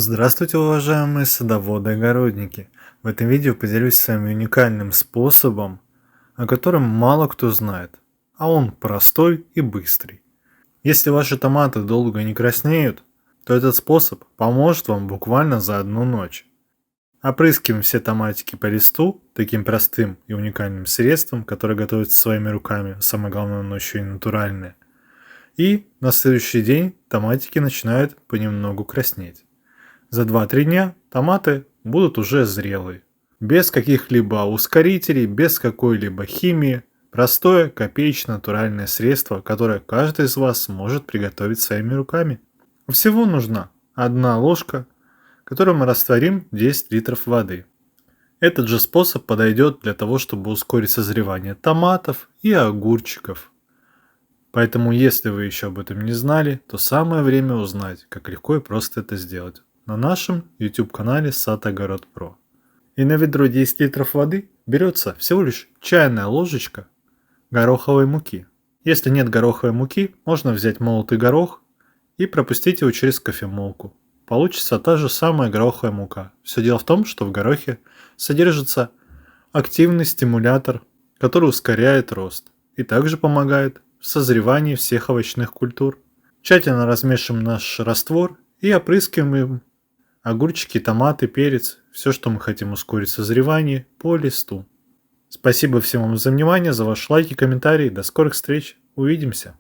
Здравствуйте, уважаемые садоводы и огородники! В этом видео поделюсь с вами уникальным способом, о котором мало кто знает, а он простой и быстрый. Если ваши томаты долго не краснеют, то этот способ поможет вам буквально за одну ночь. Опрыскиваем все томатики по листу таким простым и уникальным средством, которое готовится своими руками, самое главное, оно еще и натуральное. И на следующий день томатики начинают понемногу краснеть. За 2-3 дня томаты будут уже зрелые. Без каких-либо ускорителей, без какой-либо химии. Простое, копеечное, натуральное средство, которое каждый из вас может приготовить своими руками. Всего нужна 1 ложка, которую мы растворим в 10 литров воды. Этот же способ подойдет для того, чтобы ускорить созревание томатов и огурчиков. Поэтому, если вы еще об этом не знали, то самое время узнать, как легко и просто это сделать на нашем YouTube-канале Сад Огород Про. И на ведро 10 литров воды берется всего лишь чайная ложечка гороховой муки. Если нет гороховой муки, можно взять молотый горох и пропустить его через кофемолку. Получится та же самая гороховая мука. Все дело в том, что в горохе содержится активный стимулятор, который ускоряет рост и также помогает в созревании всех овощных культур. Тщательно размешиваем наш раствор и опрыскиваем огурчики, томаты, перец, все, что мы хотим ускорить созревание, по листу. Спасибо всем вам за внимание, за ваши лайки, комментарии. До скорых встреч. Увидимся.